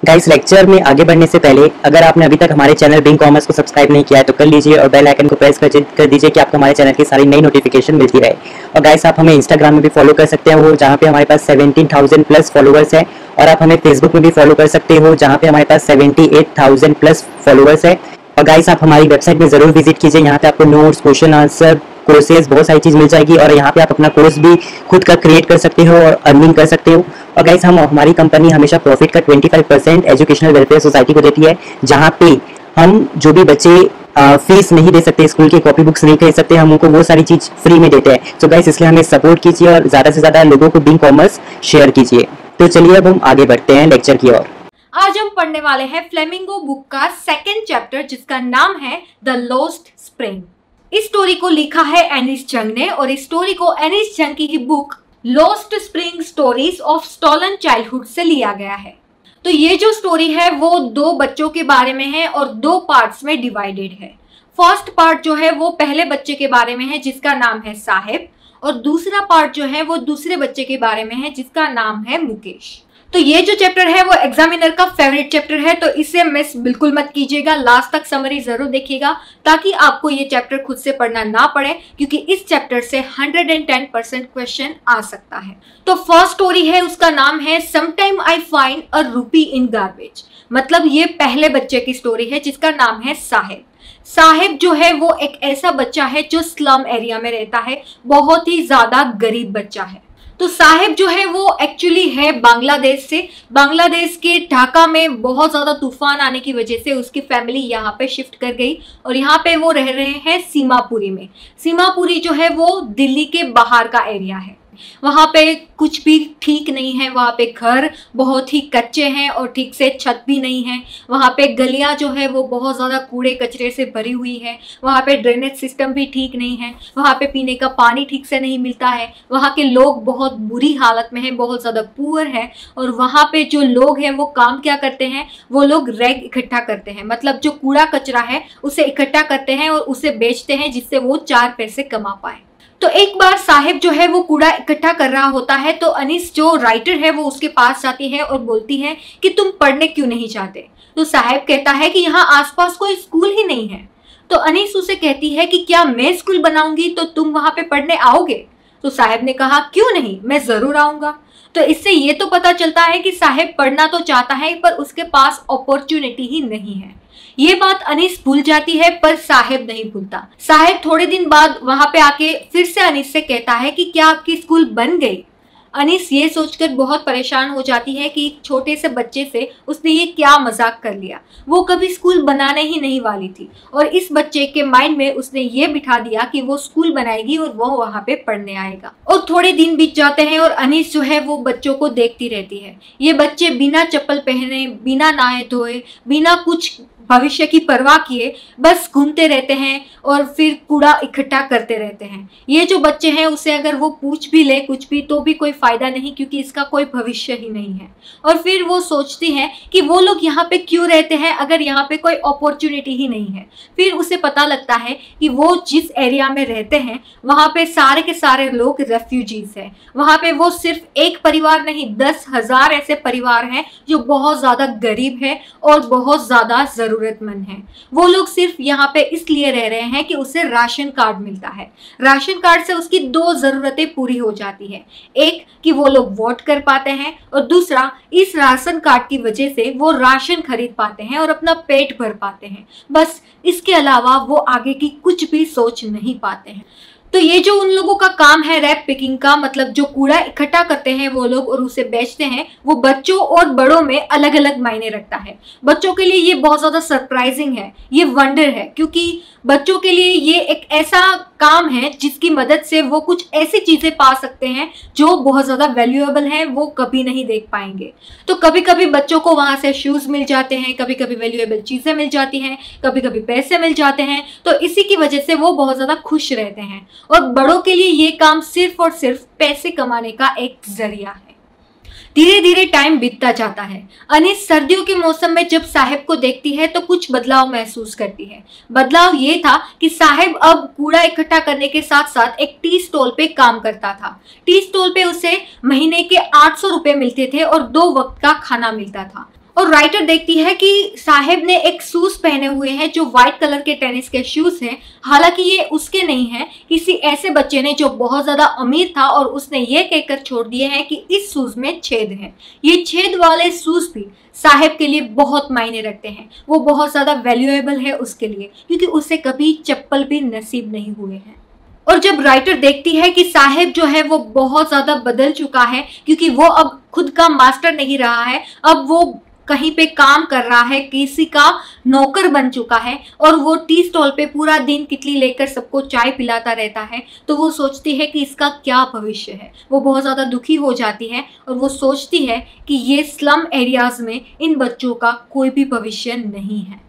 Guys, lecture में आगे बढ़ने से पहले अगर आपने अभी तक हमारे चैनल बिंग कॉमर्स को सब्सक्राइब नहीं किया है तो कर लीजिए और बेल आइकन को प्रेस कर दीजिए कि आपको हमारे चैनल की सारी नई नोटिफिकेशन मिलती रहे। और गाइस, आप हमें इंस्टाग्राम में भी फॉलो कर सकते हो जहाँ पे हमारे पास 17,000 प्लस फॉलोअर्स है, और आप हमें फेसबुक में भी फॉलो कर सकते हो जहाँ पे हमारे पास 78,000 प्लस फॉलोअर्स है। और गाइस, आप हमारी वेबसाइट में जरूर विजिट कीजिए, यहाँ पे आपको नोट्स, क्वेश्चन आंसर, कोर्सेज, बहुत सारी चीज मिल जाएगी और यहाँ पे आप अपना कोर्स भी खुद का क्रिएट कर सकते हो और अर्निंग कर सकते हो। और गाइस, हमारी कंपनी हमेशा प्रॉफिट का 25% एजुकेशनल वेलफेयर सोसाइटी को देती है, जहाँ पे हम जो भी बच्चे फीस नहीं दे सकते, स्कूल की कॉपी बुक्स नहीं खरीद सकते, हम उनको वो सारी चीज फ्री में देते हैं। तो गाइस, इसलिए हमें सपोर्ट कीजिए और ज्यादा से ज्यादा लोगों को बिंग कॉमर्स शेयर कीजिए। तो चलिए अब हम आगे बढ़ते हैं लेक्चर की ओर। आज हम पढ़ने वाले हैं फ्लेमिंगो बुक का सेकंड चैप्टर, जिसका नाम है द लॉस्ट स्प्रिंग। इस स्टोरी को लिखा है एनिस जंग ने, और इस स्टोरी को एनिस जंग की ही book Lost Spring Stories of Stolen Childhood से लिया गया है। तो ये जो स्टोरी है वो दो बच्चों के बारे में है और दो पार्ट्स में डिवाइडेड है। फर्स्ट पार्ट जो है वो पहले बच्चे के बारे में है जिसका नाम है साहिब, और दूसरा पार्ट जो है वो दूसरे बच्चे के बारे में है जिसका नाम है मुकेश। तो ये जो चैप्टर है वो एग्जामिनर का फेवरेट चैप्टर है, तो इसे मिस बिल्कुल मत कीजिएगा, लास्ट तक समरी जरूर देखिएगा ताकि आपको ये चैप्टर खुद से पढ़ना ना पड़े, क्योंकि इस चैप्टर से 110% क्वेश्चन आ सकता है। तो फर्स्ट स्टोरी है, उसका नाम है समटाइम आई फाइंड अ रूपी इन गार्बेज। मतलब ये पहले बच्चे की स्टोरी है जिसका नाम है साहिब। साहिब जो है वो एक ऐसा बच्चा है जो स्लम एरिया में रहता है, बहुत ही ज्यादा गरीब बच्चा है। तो साहिब जो है वो एक्चुअली है बांग्लादेश से। बांग्लादेश के ढाका में बहुत ज्यादा तूफान आने की वजह से उसकी फैमिली यहाँ पे शिफ्ट कर गई और यहाँ पे वो रह रहे हैं सीमापुरी में। सीमापुरी जो है वो दिल्ली के बाहर का एरिया है, वहां पे कुछ भी ठीक नहीं है, वहां पे घर बहुत ही कच्चे हैं और ठीक से छत भी नहीं है। वहां पे गलियां जो है वो बहुत ज्यादा कूड़े कचरे से भरी हुई है, वहां पे ड्रेनेज सिस्टम भी ठीक नहीं है, वहां पे पीने का पानी ठीक से नहीं मिलता है, वहां के लोग बहुत बुरी हालत में हैं, बहुत ज्यादा पुअर है। और वहां पे जो लोग हैं वो काम क्या करते हैं, वो लोग रैग इकट्ठा करते हैं, मतलब जो कूड़ा कचरा है उसे इकट्ठा करते हैं और उसे बेचते हैं जिससे वो 4 पैसे कमा पाए। तो एक बार साहिब जो है वो कूड़ा इकट्ठा कर रहा होता है, तो अनीस जो राइटर है वो उसके पास जाती है और बोलती है कि तुम पढ़ने क्यों नहीं चाहते। तो साहिब कहता है कि यहाँ आसपास कोई स्कूल ही नहीं है। तो अनीस उसे कहती है कि क्या मैं स्कूल बनाऊंगी तो तुम वहां पे पढ़ने आओगे। तो साहिब ने कहा क्यों नहीं, मैं जरूर आऊंगा। तो इससे ये तो पता चलता है कि साहिब पढ़ना तो चाहता है पर उसके पास अपॉर्चुनिटी ही नहीं है। ये बात अनीस भूल जाती है पर साहिब नहीं भूलता। साहिब थोड़े दिन बाद वहां पे आके फिर से अनीस से कहता है कि क्या आपकी स्कूल बन गई। अनीस ये सोचकर बहुत परेशान हो जाती है कि एक छोटे से बच्चे से उसने ये क्या मजाक कर लिया, वो कभी स्कूल बनाने ही नहीं वाली थी और इस बच्चे के माइंड में उसने ये बिठा दिया कि वो स्कूल बनाएगी और वो वहां पे पढ़ने आएगा। और थोड़े दिन बीत जाते हैं और अनीस जो है वो बच्चों को देखती रहती है। ये बच्चे बिना चप्पल पहने, बिना नहाए धोए, बिना कुछ भविष्य की परवाह किए बस घूमते रहते हैं और फिर कूड़ा इकट्ठा करते रहते हैं। ये जो बच्चे हैं उसे अगर वो पूछ भी ले कुछ भी तो भी कोई फायदा नहीं, क्योंकि इसका कोई भविष्य ही नहीं है। और फिर वो सोचती हैं कि वो लोग यहाँ पे क्यों रहते हैं अगर यहाँ पे कोई अपॉर्चुनिटी ही नहीं है। फिर उसे पता लगता है कि वो जिस एरिया में रहते हैं वहां पे सारे के सारे लोग रेफ्यूजीज हैं। वहां पे वो सिर्फ एक परिवार नहीं 10,000 ऐसे परिवार हैं जो बहुत ज्यादा गरीब है और बहुत ज्यादा जरूरतमंद है। वो लोग सिर्फ यहाँ पे इसलिए रह रहे हैं कि उसे राशन कार्ड मिलता है। राशन कार्ड से उसकी 2 जरूरतें पूरी हो जाती है, एक कि वो लोग वोट कर पाते हैं और दूसरा इस राशन कार्ड की वजह से वो राशन खरीद पाते हैं और अपना पेट भर पाते हैं। बस इसके अलावा वो आगे की कुछ भी सोच नहीं पाते हैं। तो ये जो उन लोगों का काम है रैप पिकिंग का, मतलब जो कूड़ा इकट्ठा करते हैं वो लोग और उसे बेचते हैं, वो बच्चों और बड़ों में अलग अलग मायने रखता है। बच्चों के लिए ये बहुत ज्यादा सरप्राइजिंग है, ये वंडर है, क्योंकि बच्चों के लिए ये एक ऐसा काम है जिसकी मदद से वो कुछ ऐसी चीजें पा सकते हैं जो बहुत ज्यादा वैल्यूएबल हैं, वो कभी नहीं देख पाएंगे। तो कभी कभी बच्चों को वहां से शूज मिल जाते हैं, कभी कभी वैल्यूएबल चीजें मिल जाती हैं, कभी कभी पैसे मिल जाते हैं, तो इसी की वजह से वो बहुत ज्यादा खुश रहते हैं। और बड़ों के लिए ये काम सिर्फ और सिर्फ पैसे कमाने का एक जरिया है। धीरे धीरे टाइम बीतता जाता है। अनीस सर्दियों के मौसम में जब साहिब को देखती है तो कुछ बदलाव महसूस करती है। बदलाव ये था कि साहिब अब कूड़ा इकट्ठा करने के साथ साथ एक टी स्टॉल पे काम करता था। टी स्टॉल पे उसे महीने के 800 रुपए मिलते थे और 2 वक्त का खाना मिलता था। और राइटर देखती है कि साहेब ने एक शूज पहने हुए हैं जो व्हाइट कलर के टेनिस के शूज हैं। हालांकि ये उसके नहीं है, किसी ऐसे बच्चे ने जो बहुत ज्यादा अमीर था और उसने ये कहकर छोड़ दिए हैं कि इस शूज में छेद है। ये छेद वाले शूज भी साहेब के लिए बहुत मायने रखते हैं, वो बहुत ज्यादा वैल्यूएबल है उसके लिए, क्योंकि उसे कभी चप्पल भी नसीब नहीं हुए हैं। और जब राइटर देखती है कि साहेब जो है वो बहुत ज्यादा बदल चुका है, क्योंकि वो अब खुद का मास्टर नहीं रहा है, अब वो कहीं पे काम कर रहा है, किसी का नौकर बन चुका है और वो टी स्टॉल पे पूरा दिन कितली लेकर सबको चाय पिलाता रहता है, तो वो सोचती है कि इसका क्या भविष्य है। वो बहुत ज़्यादा दुखी हो जाती है और वो सोचती है कि ये स्लम एरियाज में इन बच्चों का कोई भी भविष्य नहीं है।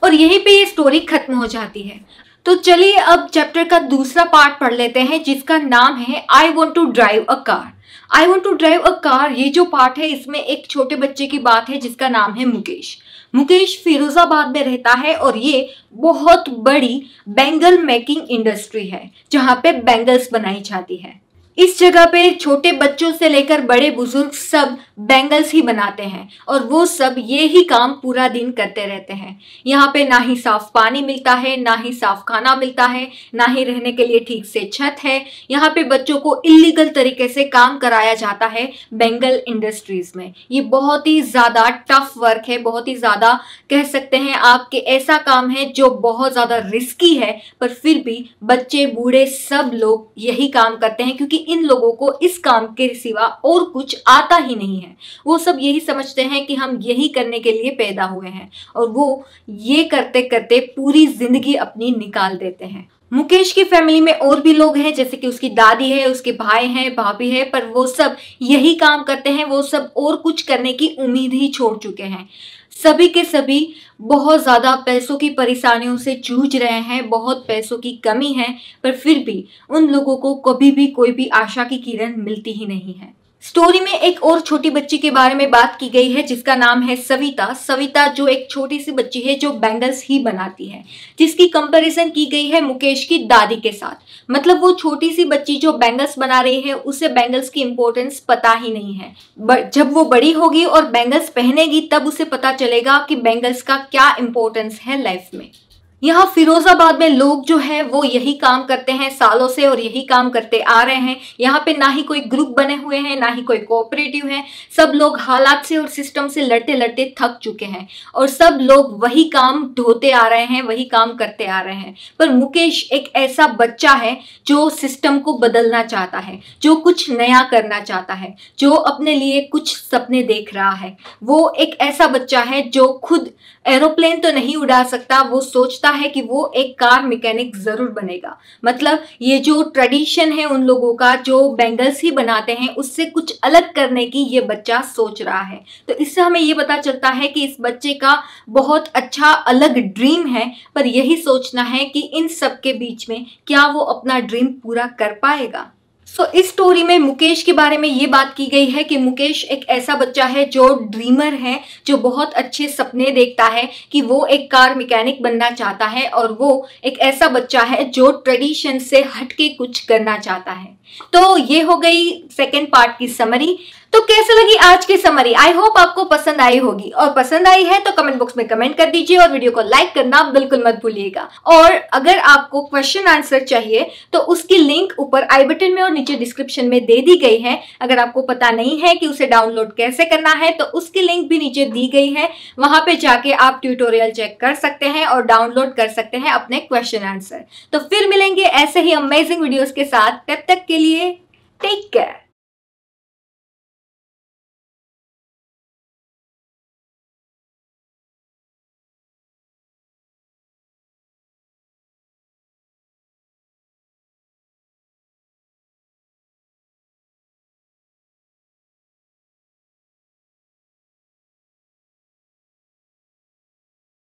और यहीं पे ये स्टोरी खत्म हो जाती है। तो चलिए अब चैप्टर का दूसरा पार्ट पढ़ लेते हैं, जिसका नाम है I want to drive a car. I want to drive a car, ये जो पार्ट है इसमें एक छोटे बच्चे की बात है जिसका नाम है मुकेश। मुकेश फिरोजाबाद में रहता है और ये बहुत बड़ी बैंगल मेकिंग इंडस्ट्री है जहाँ पे बैंगल्स बनाई जाती है। इस जगह पे छोटे बच्चों से लेकर बड़े बुजुर्ग सब बैंगल्स ही बनाते हैं और वो सब ये ही काम पूरा दिन करते रहते हैं। यहाँ पे ना ही साफ पानी मिलता है, ना ही साफ खाना मिलता है, ना ही रहने के लिए ठीक से छत है। यहाँ पे बच्चों को इलीगल तरीके से काम कराया जाता है बैंगल इंडस्ट्रीज में। ये बहुत ही ज्यादा टफ वर्क है, बहुत ही ज्यादा कह सकते हैं आप कि ऐसा काम है जो बहुत ज्यादा रिस्की है, पर फिर भी बच्चे बूढ़े सब लोग यही काम करते हैं, क्योंकि इन लोगों को इस काम के सिवा और कुछ आता ही नहीं है। वो सब यही समझते हैं कि हम यही करने के लिए पैदा हुए हैं और वो ये करते करते पूरी जिंदगी अपनी निकाल देते हैं। मुकेश की फैमिली में और भी लोग हैं, जैसे कि उसकी दादी है, उसके भाई हैं, भाभी है, पर वो सब यही काम करते हैं। वो सब और कुछ करने की उम्मीद ही छोड़ चुके हैं। सभी के सभी बहुत ज़्यादा पैसों की परेशानियों से जूझ रहे हैं, बहुत पैसों की कमी है, पर फिर भी उन लोगों को कभी भी कोई भी आशा की किरण मिलती ही नहीं है। स्टोरी में एक और छोटी बच्ची के बारे में बात की गई है जिसका नाम है सविता। सविता जो एक छोटी सी बच्ची है जो बैंगल्स ही बनाती है, जिसकी कंपैरिजन की गई है मुकेश की दादी के साथ। मतलब वो छोटी सी बच्ची जो बैंगल्स बना रही है उसे बैंगल्स की इंपॉर्टेंस पता ही नहीं है। जब वो बड़ी होगी और बैंगल्स पहनेगी तब उसे पता चलेगा कि बैंगल्स का क्या इंपॉर्टेंस है लाइफ में। यहाँ फिरोजाबाद में लोग जो है वो यही काम करते हैं सालों से और यही काम करते आ रहे हैं। यहाँ पे ना ही कोई ग्रुप बने हुए हैं, ना ही कोई कोऑपरेटिव है। सब लोग हालात से और सिस्टम से लड़ते लड़ते थक चुके हैं और सब लोग वही काम ढोते आ रहे हैं, वही काम करते आ रहे हैं। पर मुकेश एक ऐसा बच्चा है जो सिस्टम को बदलना चाहता है, जो कुछ नया करना चाहता है, जो अपने लिए कुछ सपने देख रहा है। वो एक ऐसा बच्चा है जो खुद एरोप्लेन तो नहीं उड़ा सकता, वो सोचता है कि वो एक कार मैकेनिक जरूर बनेगा। मतलब ये जो ट्रेडिशन है उन लोगों का जो बैंगल्स ही बनाते हैं, उससे कुछ अलग करने की ये बच्चा सोच रहा है। तो इससे हमें ये पता चलता है कि इस बच्चे का बहुत अच्छा अलग ड्रीम है, पर यही सोचना है कि इन सब के बीच में क्या वो अपना ड्रीम पूरा कर पाएगा। इस स्टोरी में मुकेश के बारे में ये बात की गई है कि मुकेश एक ऐसा बच्चा है जो ड्रीमर है, जो बहुत अच्छे सपने देखता है कि वो एक कार मैकेनिक बनना चाहता है, और वो एक ऐसा बच्चा है जो ट्रेडिशन से हटके कुछ करना चाहता है। तो ये हो गई सेकंड पार्ट की समरी। तो कैसे लगी आज की समरी? आई होप आपको पसंद आई होगी, और पसंद आई है तो कमेंट बॉक्स में कमेंट कर दीजिए और वीडियो को लाइक करना बिल्कुल मत भूलिएगा। और अगर आपको क्वेश्चन आंसर चाहिए तो उसकी लिंक ऊपर आई बटन में और नीचे डिस्क्रिप्शन में दे दी गई है। अगर आपको पता नहीं है कि उसे डाउनलोड कैसे करना है तो उसकी लिंक भी नीचे दी गई है, वहां पे जाके आप ट्यूटोरियल चेक कर सकते हैं और डाउनलोड कर सकते हैं अपने क्वेश्चन आंसर। तो फिर मिलेंगे ऐसे ही अमेजिंग वीडियोस के साथ, तब तक के लिए टेक केयर।